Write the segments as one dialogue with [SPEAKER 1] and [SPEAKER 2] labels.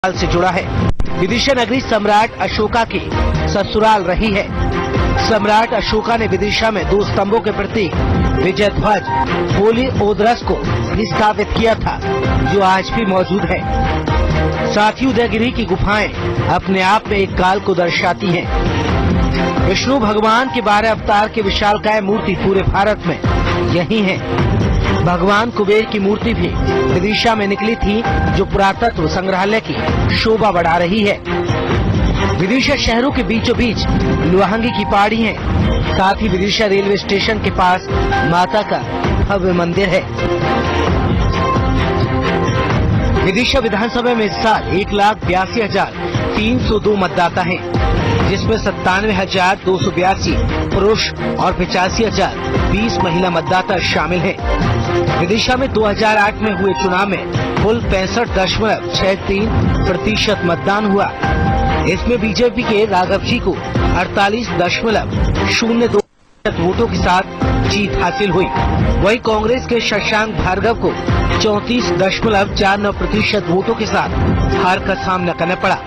[SPEAKER 1] साल से जुड़ा है। विदिशा नगरी सम्राट अशोका की ससुराल रही है। सम्राट अशोका ने विदिशा में 2 स्तंभों के प्रतीक विजय ध्वज होली ओदरस को स्थापित किया था, जो आज भी मौजूद है। साथ ही उदयगिरी की गुफाएं अपने आप में एक काल को दर्शाती हैं। विष्णु भगवान के 12 अवतार की विशालकाय मूर्ति पूरे भारत में यही है। भगवान कुबेर की मूर्ति भी विदिशा में निकली थी, जो पुरातत्व संग्रहालय की शोभा बढ़ा रही है। विदिशा शहरों के बीचों बीच लुहांगी की पहाड़ी है। साथ ही विदिशा रेलवे स्टेशन के पास माता का भव्य मंदिर है। विदिशा विधानसभा में इस साल 1,82,302 मतदाता हैं, जिसमें 97,282 पुरुष और 85,020 महिला मतदाता शामिल हैं। विदिशा में 2008 में हुए चुनाव में कुल 65.63% मतदान हुआ। इसमें बीजेपी के राघव जी को 48.02% वोटों के साथ जीत हासिल हुई। वहीं कांग्रेस के शशांक भार्गव को 34.49% वोटों के साथ हार का सामना करना पड़ा।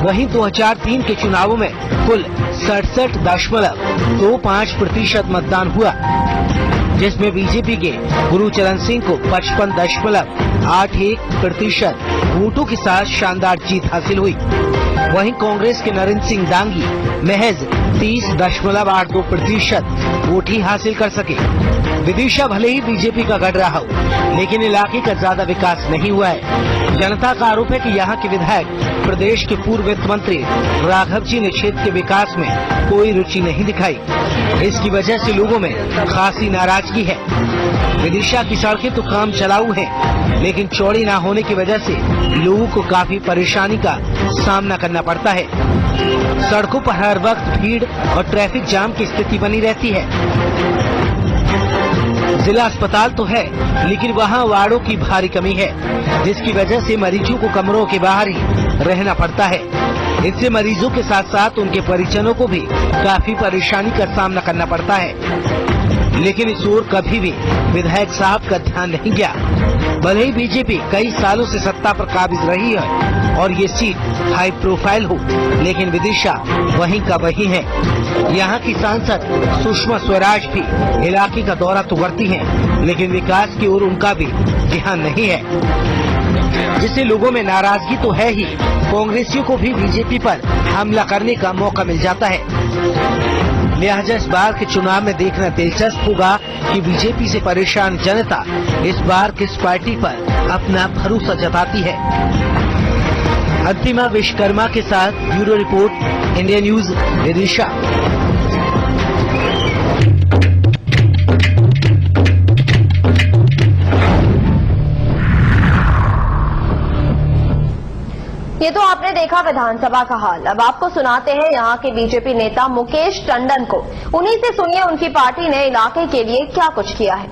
[SPEAKER 1] वहीं 2003 के चुनावों में कुल 67.25% मतदान हुआ, जिसमें बीजेपी के गुरुचरण सिंह को 55.81% वोटों के साथ शानदार जीत हासिल हुई। वहीं कांग्रेस के नरेंद्र सिंह दांगी महज 30.82% वोट ही हासिल कर सके। विदिशा भले ही बीजेपी का गढ़ रहा हो, लेकिन इलाके का ज्यादा विकास नहीं हुआ है। जनता का आरोप है कि यहाँ के विधायक प्रदेश के पूर्व वित्त मंत्री राघव जी ने क्षेत्र के विकास में कोई रुचि नहीं दिखाई। इसकी वजह से लोगों में खासी नाराजगी है। विदिशा की सड़कें तो काम चलाऊ हैं, लेकिन चौड़ी न होने की वजह से लोगों को काफी परेशानी का सामना करना पड़ता है। सड़कों पर हर वक्त भीड़ और ट्रैफिक जाम की स्थिति बनी रहती है। जिला अस्पताल तो है, लेकिन वहाँ वार्डों की भारी कमी है, जिसकी वजह से मरीजों को कमरों के बाहर ही रहना पड़ता है। इससे मरीजों के साथ साथ उनके परिजनों को भी काफी परेशानी का सामना करना पड़ता है। लेकिन इस ओर कभी भी विधायक साहब का ध्यान नहीं गया। भले ही बीजेपी कई सालों से सत्ता पर काबिज रही है और ये सीट हाई प्रोफाइल हो, लेकिन विदिशा वहीं का वहीं है। यहाँ की सांसद सुषमा स्वराज भी इलाके का दौरा तो करती हैं, लेकिन विकास की ओर उनका भी ध्यान नहीं है, जिससे लोगों में नाराजगी तो है ही, कांग्रेसियों को भी बीजेपी पर हमला करने का मौका मिल जाता है। लिहाजा इस बार के चुनाव में देखना दिलचस्प होगा कि बीजेपी से परेशान जनता इस बार किस पार्टी पर अपना भरोसा जताती है। अंतिमा विश्वकर्मा के साथ bureau report, India news, Vidisha.
[SPEAKER 2] ये तो आपने देखा विधानसभा का हाल। अब आपको सुनाते हैं यहाँ के बीजेपी नेता मुकेश टंडन को। उन्हीं से सुनिए उनकी पार्टी ने इलाके के लिए क्या कुछ किया है।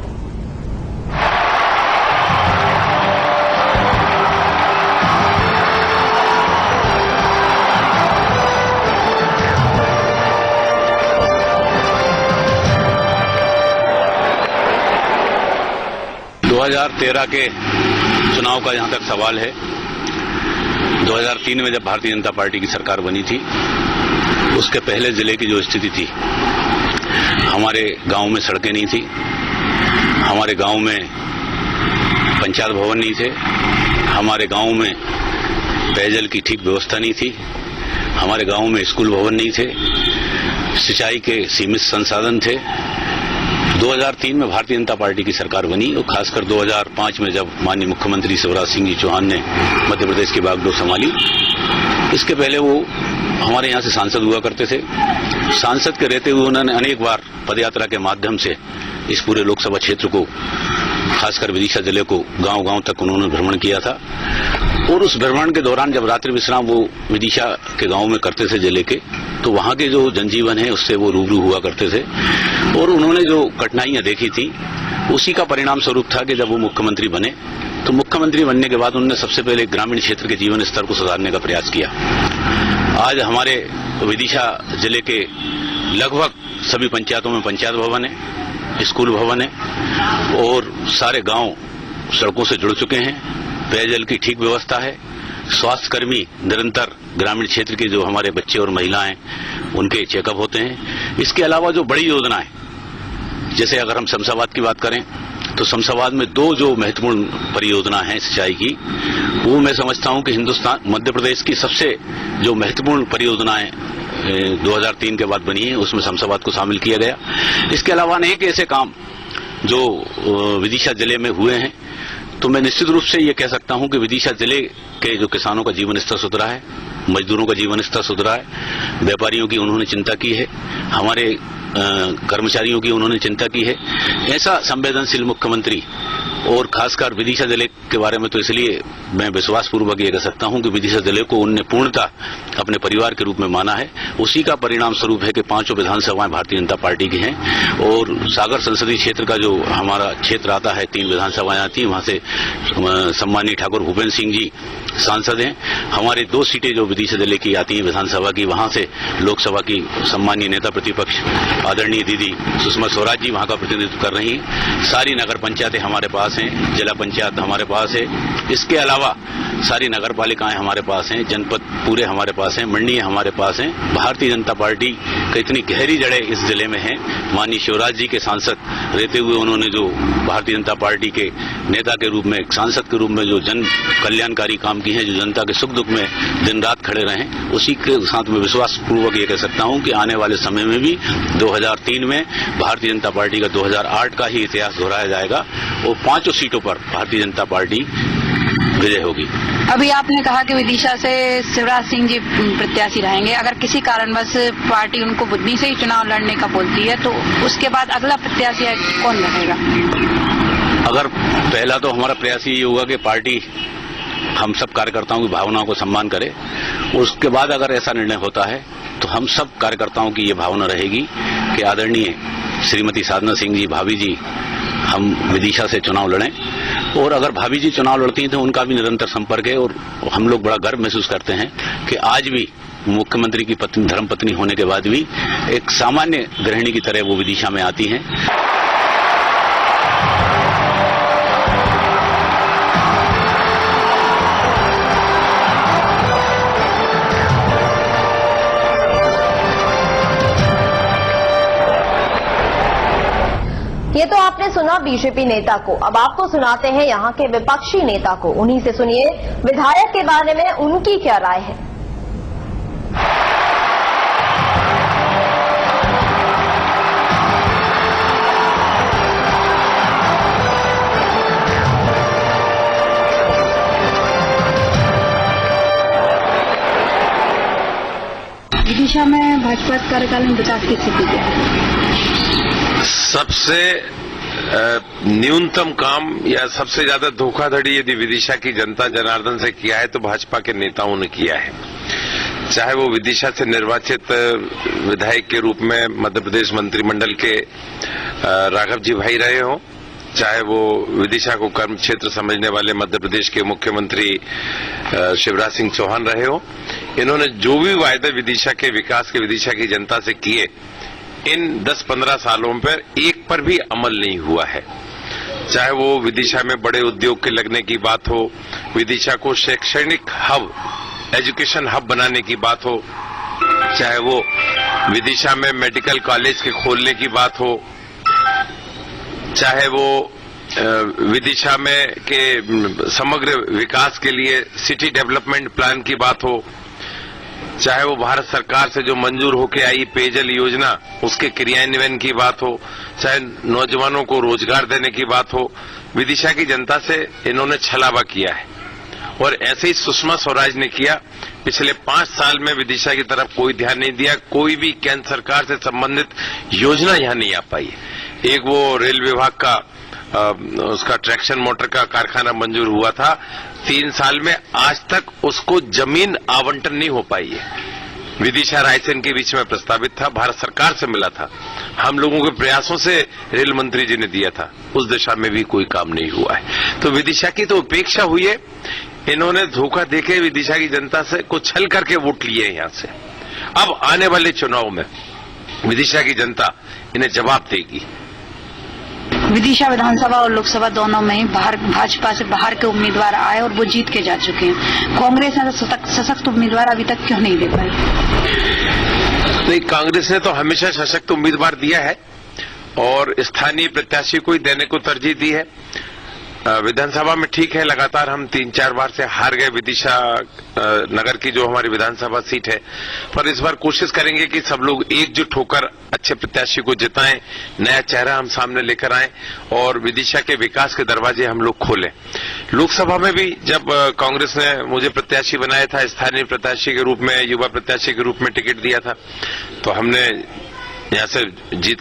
[SPEAKER 3] 2013 के चुनाव का जहां तक सवाल है, 2003 में जब भारतीय जनता पार्टी की सरकार बनी थी, उसके पहले जिले की जो स्थिति थी, हमारे गांव में सड़कें नहीं थी, हमारे गांव में पंचायत भवन नहीं थे, हमारे गांव में पेयजल की ठीक व्यवस्था नहीं थी, हमारे गांव में स्कूल भवन नहीं थे, सिंचाई के सीमित संसाधन थे। 2003 में भारतीय जनता पार्टी की सरकार बनी और खासकर 2005 में जब माननीय मुख्यमंत्री शिवराज सिंह जी चौहान ने मध्य प्रदेश की बागडोर संभाली, इसके पहले वो हमारे यहाँ से सांसद हुआ करते थे। सांसद के रहते हुए उन्होंने अनेक बार पदयात्रा के माध्यम से इस पूरे लोकसभा क्षेत्र को, खासकर विदिशा जिले को गांव-गांव तक उन्होंने भ्रमण किया था। और उस भ्रमण के दौरान जब रात्रि विश्राम वो विदिशा के गांव में करते थे जिले के, तो वहां के जो जनजीवन है उससे वो रूबरू हुआ करते थे। और उन्होंने जो कठिनाइयां देखी थी, उसी का परिणाम स्वरूप था कि जब वो मुख्यमंत्री बने, तो मुख्यमंत्री बनने के बाद उन्होंने सबसे पहले ग्रामीण क्षेत्र के जीवन स्तर को सुधारने का प्रयास किया। आज हमारे विदिशा जिले के लगभग सभी पंचायतों में पंचायत भवन है, स्कूल भवन है और सारे गांव सड़कों से जुड़ चुके हैं। पेयजल की ठीक व्यवस्था है, स्वास्थ्यकर्मी निरंतर ग्रामीण क्षेत्र के जो हमारे बच्चे और महिलाएं उनके चेकअप होते हैं। इसके अलावा जो बड़ी योजनाएं, जैसे अगर हम शमशाबाद की बात करें तो शमशाबाद में 2 जो महत्वपूर्ण परियोजना हैं सिंचाई की, वो मैं समझता हूं कि हिंदुस्तान मध्य प्रदेश की सबसे जो महत्वपूर्ण परियोजनाएं 2003 के बाद बनी है, उसमें शमशाबाद को शामिल किया गया। इसके अलावा अनेक ऐसे काम जो विदिशा जिले में हुए हैं, तो मैं निश्चित रूप से ये कह सकता हूं कि विदिशा जिले के जो किसानों का जीवन स्तर सुधरा है, मजदूरों का जीवन स्तर सुधरा है, व्यापारियों की उन्होंने चिंता की है, हमारे कर्मचारियों की उन्होंने चिंता की है। ऐसा संवेदनशील मुख्यमंत्री, और खासकर विदिशा जिले के बारे में तो इसलिए मैं विश्वासपूर्वक ये कह सकता हूं कि विदिशा जिले को उनने पूर्णतः अपने परिवार के रूप में माना है। उसी का परिणाम स्वरूप है कि 5 विधानसभाएं भारतीय जनता पार्टी की हैं, और सागर संसदीय क्षेत्र का जो हमारा क्षेत्र आता है, 3 विधानसभाएं आती हैं, वहां से सम्मानीय ठाकुर भूपेन्द्र सिंह जी सांसद हैं। हमारे 2 सीटें जो विदिशा जिले की आती हैं विधानसभा की, वहां से लोकसभा की सम्मानीय नेता प्रतिपक्ष आदरणीय दीदी सुषमा स्वराज जी वहां का प्रतिनिधित्व कर रही हैं। सारी नगर पंचायतें हमारे पास हैं, जिला पंचायत हमारे पास है, इसके अलावा सारी नगर पालिकाएं हमारे पास हैं, जनपद पूरे हमारे पास हैं, मंडलियां हमारे पास हैं। भारतीय जनता पार्टी की इतनी गहरी जड़ें इस जिले में हैं। माननीय शिवराज जी के सांसद रहते हुए उन्होंने जो भारतीय जनता पार्टी के नेता के रूप में, सांसद के रूप में जो जन कल्याणकारी काम की हैं, जो जनता के सुख दुख में दिन रात खड़े रहे, उसी के साथ में विश्वासपूर्वक ये कह सकता हूं कि आने वाले समय में भी 2003 में भारतीय जनता पार्टी का 2008 का ही इतिहास दोहराया जाएगा और 5 सीटों पर भारतीय जनता पार्टी विजय होगी।
[SPEAKER 4] अभी आपने कहा कि विदिशा से शिवराज सिंह जी प्रत्याशी रहेंगे। अगर किसी कारणवश पार्टी उनको बुद्धि से ही चुनाव लड़ने का बोलती है तो उसके बाद अगला प्रत्याशी कौन रहेगा?
[SPEAKER 3] अगर पहला तो हमारा प्रयास ये होगा कि पार्टी हम सब कार्यकर्ताओं की भावनाओं को सम्मान करे, उसके बाद अगर ऐसा निर्णय होता है तो हम सब कार्यकर्ताओं की ये भावना रहेगी कि आदरणीय श्रीमती साधना सिंह जी, भाभी जी, हम विदिशा से चुनाव लड़ें। और अगर भाभी जी चुनाव लड़ती हैं तो उनका भी निरंतर संपर्क है, और हम लोग बड़ा गर्व महसूस करते हैं कि आज भी मुख्यमंत्री की पत्नी, धर्मपत्नी होने के बाद भी एक सामान्य गृहिणी की तरह वो विदिशा में आती हैं।
[SPEAKER 2] ये तो आपने सुना बीजेपी नेता को, अब आपको सुनाते हैं यहाँ के विपक्षी नेता को। उन्हीं से सुनिए विधायक के बारे में उनकी क्या राय है।
[SPEAKER 4] विदिशा में भाजपा कार्यकाल में विकास की स्थिति क्या है?
[SPEAKER 5] सबसे न्यूनतम काम या सबसे ज्यादा धोखाधड़ी यदि विदिशा की जनता जनार्दन से किया है तो भाजपा के नेताओं ने किया है। चाहे वो विदिशा से निर्वाचित विधायक के रूप में मध्य प्रदेश मंत्रिमंडल के राघव जी भाई रहे हों, चाहे वो विदिशा को कर्म क्षेत्र समझने वाले मध्य प्रदेश के मुख्यमंत्री शिवराज सिंह चौहान रहे हो, इन्होंने जो भी वायदे विदिशा के विकास के विदिशा की जनता से किए, इन 10-15 सालों पर एक पर भी अमल नहीं हुआ है। चाहे वो विदिशा में बड़े उद्योग के लगने की बात हो, विदिशा को शैक्षणिक हब, एजुकेशन हब बनाने की बात हो, चाहे वो विदिशा में मेडिकल कॉलेज के खोलने की बात हो, चाहे वो विदिशा में के समग्र विकास के लिए सिटी डेवलपमेंट प्लान की बात हो, चाहे वो भारत सरकार से जो मंजूर होकर आई पेयजल योजना उसके क्रियान्वयन की बात हो, चाहे नौजवानों को रोजगार देने की बात हो, विदिशा की जनता से इन्होंने छलावा किया है। और ऐसे ही सुषमा स्वराज ने किया। पिछले 5 साल में विदिशा की तरफ कोई ध्यान नहीं दिया, कोई भी केंद्र सरकार से संबंधित योजना यहां नहीं आ पाई है। एक वो रेल विभाग का उसका ट्रैक्शन मोटर का कारखाना मंजूर हुआ था, 3 साल में आज तक उसको जमीन आवंटन नहीं हो पाई है। विदिशा रायसेन के बीच में प्रस्तावित था, भारत सरकार से मिला था, हम लोगों के प्रयासों से रेल मंत्री जी ने दिया था, उस दिशा में भी कोई काम नहीं हुआ है। तो विदिशा की तो उपेक्षा हुई है। इन्होंने धोखा देके विदिशा की जनता से को छल करके वोट लिए यहां से। अब आने वाले चुनाव में विदिशा की जनता इन्हें जवाब देगी।
[SPEAKER 4] विदिशा विधानसभा और लोकसभा दोनों में ही भाजपा से बाहर के उम्मीदवार आए और वो जीत के जा चुके हैं। कांग्रेस ऐसा सशक्त उम्मीदवार अभी तक क्यों नहीं दे पाई?
[SPEAKER 5] नहीं, कांग्रेस ने तो हमेशा सशक्त उम्मीदवार दिया है और स्थानीय प्रत्याशी को ही देने को तरजीह दी है। विधानसभा में ठीक है, लगातार हम 3-4 बार से हार गए विदिशा नगर की जो हमारी विधानसभा सीट है, पर इस बार कोशिश करेंगे कि सब लोग एकजुट होकर अच्छे प्रत्याशी को जिताएं, नया चेहरा हम सामने लेकर आएं और विदिशा के विकास के दरवाजे हम लोग खोलें। लोकसभा में भी जब कांग्रेस ने मुझे प्रत्याशी बनाया था, स्थानीय प्रत्याशी के रूप में, युवा प्रत्याशी के रूप में टिकट दिया था, तो हमने यहां से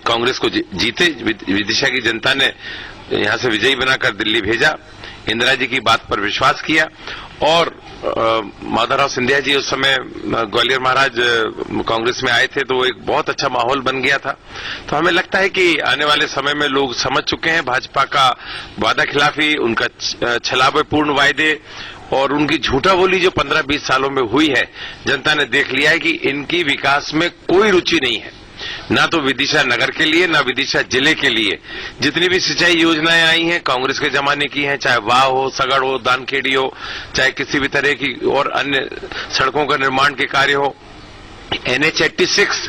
[SPEAKER 5] कांग्रेस को जीते। विदिशा की जनता ने यहां से विजयी बनाकर दिल्ली भेजा, इंदिरा जी की बात पर विश्वास किया और माधवराव सिंधिया जी उस समय ग्वालियर महाराज कांग्रेस में आए थे, तो एक बहुत अच्छा माहौल बन गया था। तो हमें लगता है कि आने वाले समय में लोग समझ चुके हैं भाजपा का वादा खिलाफी, उनका छलावेपूर्ण वायदे और उनकी झूठा बोली जो 15-20 सालों में हुई है। जनता ने देख लिया है कि इनकी विकास में कोई रुचि नहीं है, ना तो विदिशा नगर के लिए, ना विदिशा जिले के लिए। जितनी भी सिंचाई योजनाएं आई हैं कांग्रेस के जमाने की हैं, चाहे वाह हो, सगड़ हो, दानखेड़ी हो, चाहे किसी भी तरह की और अन्य सड़कों का निर्माण के कार्य हो। NH 86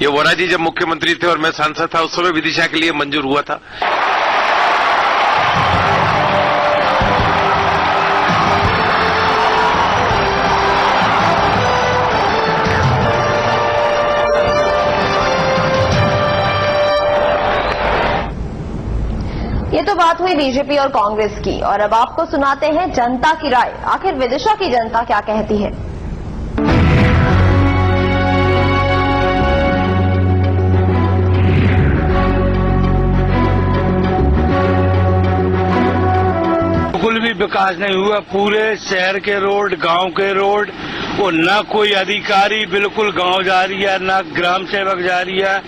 [SPEAKER 5] ये वोरा जी जब मुख्यमंत्री थे और मैं सांसद था, उस समय विदिशा के लिए मंजूर हुआ था।
[SPEAKER 2] ये तो बात हुई बीजेपी और कांग्रेस की, और अब आपको सुनाते हैं जनता की राय। आखिर विदिशा की जनता क्या कहती है?
[SPEAKER 6] बिल्कुल भी विकास नहीं हुआ। पूरे शहर के रोड, गांव के रोड, वो न कोई अधिकारी बिल्कुल गांव जा रही है, न ग्राम सेवक जा रही है,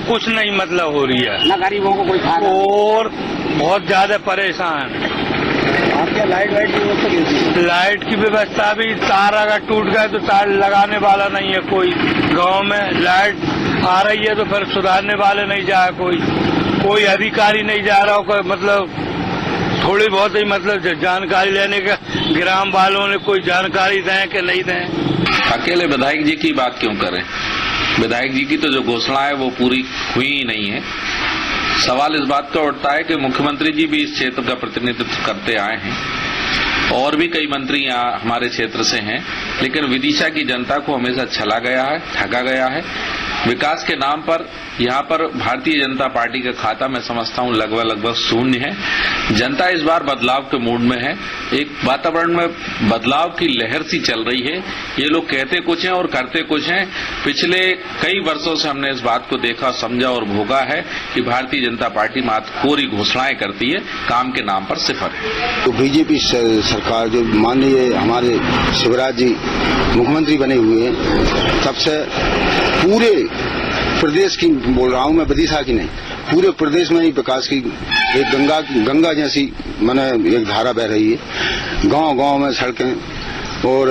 [SPEAKER 6] कुछ नहीं मतलब हो रही है,
[SPEAKER 7] न गरीबों को कोई फायदा
[SPEAKER 6] और बहुत ज्यादा परेशान।
[SPEAKER 7] आपके
[SPEAKER 6] लाइट की व्यवस्था भी, तार अगर टूट गए तो तार लगाने वाला नहीं है कोई। गांव में लाइट आ रही है तो फिर सुधारने वाले नहीं जा, कोई अधिकारी नहीं जा रहा हो, मतलब थोड़ी बहुत ही मतलब जानकारी लेने का ग्राम वालों ने कोई जानकारी दें कि नहीं दें।
[SPEAKER 8] अकेले विधायक जी की बात क्यों करें? विधायक जी की तो जो घोषणा है वो पूरी हुई ही नहीं है। सवाल इस बात का उठता है कि मुख्यमंत्री जी भी इस क्षेत्र का प्रतिनिधित्व करते आए हैं और भी कई मंत्री यहाँ हमारे क्षेत्र से हैं, लेकिन विदिशा की जनता को हमेशा छला गया है, ठगा गया है। विकास के नाम पर यहाँ पर भारतीय जनता पार्टी का खाता मैं समझता हूँ लगभग शून्य है। जनता इस बार बदलाव के मूड में है, एक वातावरण में बदलाव की लहर सी चल रही है। ये लोग कहते कुछ हैं और करते कुछ हैं। पिछले कई वर्षों से हमने इस बात को देखा, समझा और भोगा है कि भारतीय जनता पार्टी मात्र कोरी घोषणाएं करती है, काम के नाम पर सिफर है।
[SPEAKER 9] तो बीजेपी सरकार जो माननीय हमारे शिवराज जी मुख्यमंत्री बने हुए हैं, तब से पूरे प्रदेश की बोल रहा हूं मैं, विदिशा की नहीं, पूरे प्रदेश में ही विकास की एक गंगा जैसी माने एक धारा बह रही है। गांव-गांव में सड़कें और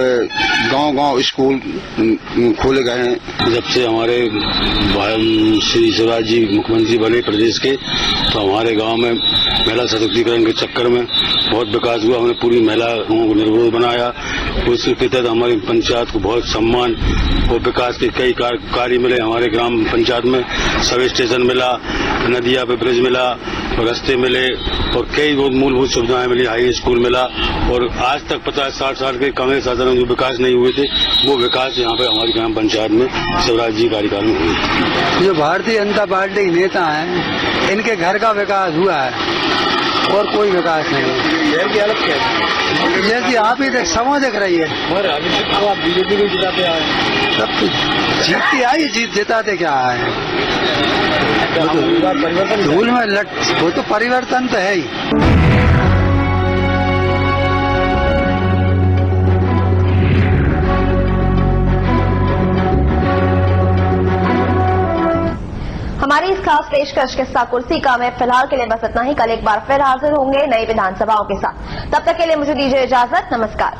[SPEAKER 9] गांव-गांव स्कूल खोले गए हैं।
[SPEAKER 10] जब से हमारे श्री शिवराज जी मुख्यमंत्री बने प्रदेश के, तो हमारे गांव में महिला सशक्तिकरण के चक्कर में बहुत विकास हुआ। हमने पूरी महिलाओं को निर्विरोध बनाया। उसके तहत हमारी पंचायत को बहुत सम्मान और विकास के कई कार्य मिले। हमारे ग्राम पंचायत में सब स्टेशन मिला, नदिया पे ब्रिज मिला, रास्ते मिले और कई बहुत मूलभूत सुविधाएं मिली, हाई स्कूल मिला। और आज तक 50-60 साल के कम शासन में जो विकास नहीं हुए थे, वो विकास यहाँ पे हमारी ग्राम पंचायत में शिवराज जी कार्यकाल में हुए।
[SPEAKER 7] जो भारतीय जनता पार्टी के नेता हैं, इनके घर का विकास हुआ है और कोई विकास नहीं। शहर की हालत क्या है? जैसी आप ही देख समझ दिख रही है।
[SPEAKER 6] और अभी तो आप बीजेपी को जिताते आए,
[SPEAKER 7] सब कुछ जीतती आई, जिताते क्या आए? धूल में वो तो परिवर्तन तो है ही।
[SPEAKER 2] हमारी इस खास पेशकश किस्सा कुर्सी का में फिलहाल के लिए बस इतना ही। कल एक बार फिर हाजिर होंगे नई विधानसभाओं के साथ। तब तक के लिए मुझे दीजिए इजाजत। नमस्कार।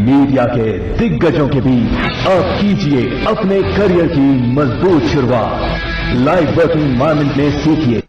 [SPEAKER 11] मीडिया मीडिया के दिग्गजों के बीच अब कीजिए अपने करियर की मजबूत शुरुआत। लाइव वर्किंग एनवायरनमेंट में सीखिए